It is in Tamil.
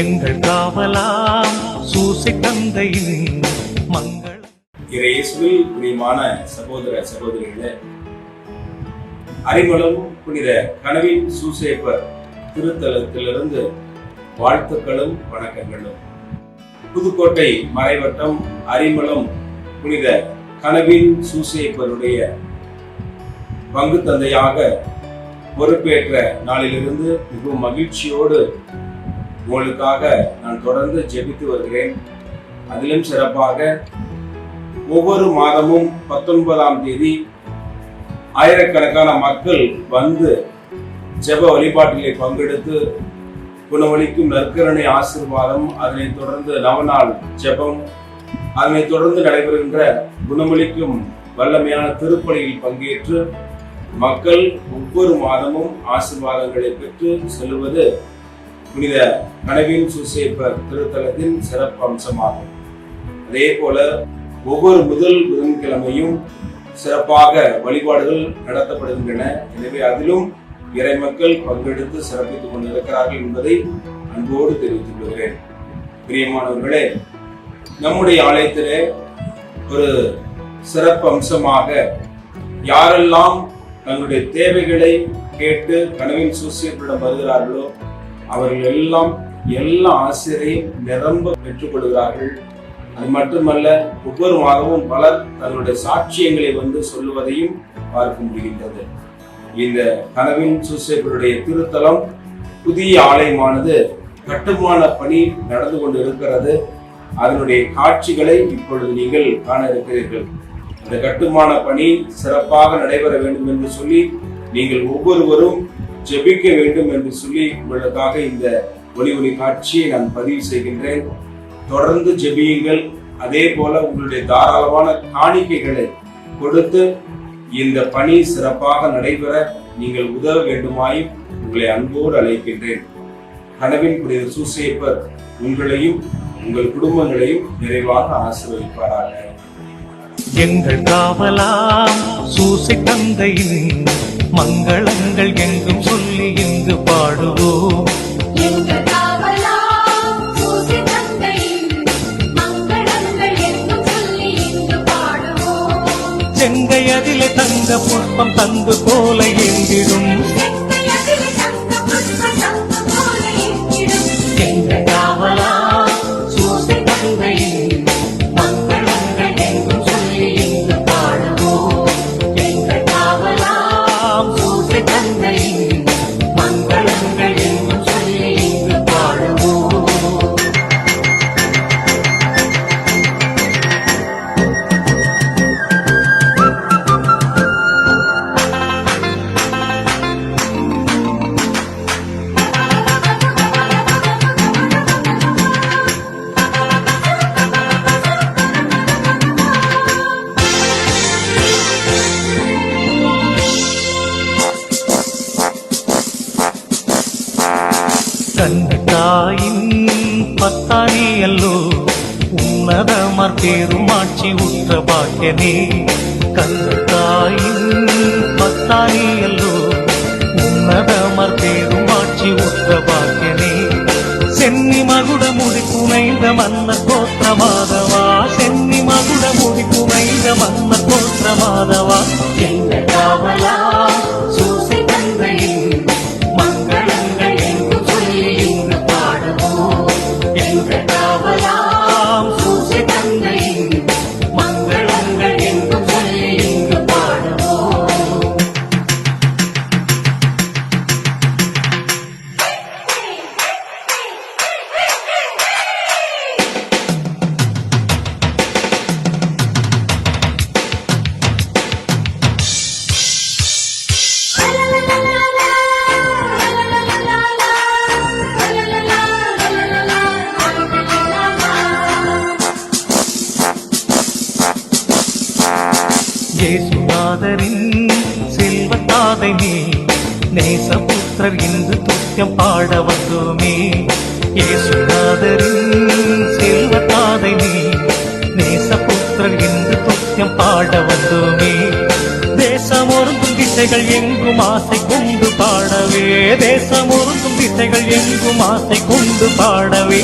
எங்கள் காவலாம் சூசை தந்தையின் மங்களம். இயேசுவில் பிரியமான சகோதர சகோதரிகளே, அரிமளம் புனித கனவின் சூசேப்பர் திருத்தலத்திலிருந்து வாழ்த்துக்களும் வணக்கங்களும். புதுக்கோட்டை மறைவட்டம் அரிமளம் புனித கனவின் சூசேப்பருடைய பங்கு தந்தையாக பொறுப்பேற்ற நாளிலிருந்து மிகவும் மகிழ்ச்சியோடு உங்களுக்காக நான் தொடர்ந்து ஜெபித்து வருகிறேன். அதிலும் சிறப்பாக ஒவ்வொரு மாதமும் 19ஆம் தேதி ஆயிரக்கணக்கான மக்கள் வந்து ஜெப வழிபாட்டிலே பங்கெடுத்து குணமளிக்கும் நற்கருணை ஆசீர்வாதம், அதனைத் தொடர்ந்து நவநாள் ஜெபம், அதனைத் தொடர்ந்து நடைபெறுகின்ற குணமளிக்கும் வல்லமையான திருப்பலியில் பங்கேற்று மக்கள் ஒவ்வொரு மாதமும் ஆசீர்வாதங்களை பெற்று செல்வது புனித கனவின் சூசேப்பர் திருத்தலத்தின் சிறப்பு அம்சமாகும். அதே போல ஒவ்வொரு முதல் புதன்கிழமையும் சிறப்பாக வழிபாடுகள் நடத்தப்படுகின்றன. எனவே அதிலும் இறை மக்கள் பங்கெடுத்து சிறப்பித்துக் கொண்டிருக்கிறார்கள் என்பதை அன்போடு தெரிவித்துக் கொள்கிறேன். பிரியமானவர்களே, நம்முடைய ஆலயத்திலே ஒரு சிறப்பு அம்சமாக யாரெல்லாம் தங்களுடைய தேவைகளை கேட்டு கனவின் சூசேப்பரிடம் வருகிறார்களோ அவர்கள் எல்லாம் எல்லா ஆசிரியரையும் நிரம்ப பெற்றுக் கொள்கிறார்கள். அது மட்டுமல்ல, ஒவ்வொரு மாதமும் பலர் தங்களுடைய சாட்சியங்களை வந்து சொல்லுவதையும் பார்க்க முடிகின்றது. இந்த கனவின் சூசேப்பருடைய திருத்தலம் புதிய ஆலயமானது கட்டுமான பணி நடந்து கொண்டு இருக்கிறது. அதனுடைய காட்சிகளை இப்பொழுது நீங்கள் காண இருக்கிறீர்கள். அந்த கட்டுமான பணி சிறப்பாக நடைபெற வேண்டும் என்று சொல்லி நீங்கள் ஒவ்வொருவரும் ஜெபிக்க வேண்டும் என்று சொல்லி உங்களுக்காக இந்த ஒளி காட்சியை நான் பதிவு செய்கின்றேன். தொடர்ந்து ஜெபியுங்கள். அதே போல உங்களுடைய தாராளமான காணிக்கைகளை கொடுத்து இந்த பணி சிறப்பாக நடைபெற நீங்கள் உதவ வேண்டுமாயும் உங்களை அன்போடு அழைக்கின்றேன். கனவின் புனித சூசேப்பர் உங்களையும் உங்கள் குடும்பங்களையும் நிறைவாக ஆசீர்வதிப்பாராக. எங்கள் காவலாம் சூசை தந்தையின் மங்களங்கள் எங்கும் சொல்லி இங்கு பாடுவோம். செங்கை அதிலே தங்க புஷ்பம் தந்து போல எங்கிடும். எங்கள் காவலாம் சூசை தந்தையின் மங்களங்கள் எங்கும் சொல்லி இங்கு பாடுவோம். எங்கள் காவலாம் சூசை தந்தையின் மங்களங்கள் எங்கும் சொல்லி இங்கு பாடுவோம். கண்டதாயின் பத்தானியல்லோ உன்னதமர் பெருமாட்சி உற்ற பாக்கியனே. கண்டதாயின் பத்தானியல்லோ உன்னதமர் பெருமாட்சி உற்ற பாக்கியனே. சென்னி மகுட முடி புனைந்த மன்னர் கோத்திர மாதவா, சென்னி மகுட முடி புனைந்த மன்னர் கோத்திர மாதவா. எங்கள் காவலா சூசை தந்தையின் மங்களங்கள் எங்கும் சொல்லி இங்கு பாடுவோம். எங்கள் காவலாம் சூசை தந்தையின் மங்களங்கள் எங்கும் சொல்லி இங்கு பாடுவோம். இயேசுநாதரின் செல்வத்தாதை நீ நேசபுத்திரர் என்று துத்தியம் பாட வந்தோமே. இயேசுநாதரின் செல்வத்தாதை நீ நேசபுத்திரர் என்று துத்தியம் பாட வந்தோமே. தேசமொருங்கும் திசைகள் எங்கும் ஆசை கொண்டு பாடவே தேசம் ஒருங்கும் திசைகள் எங்கும் ஆசை கொண்டு பாடவே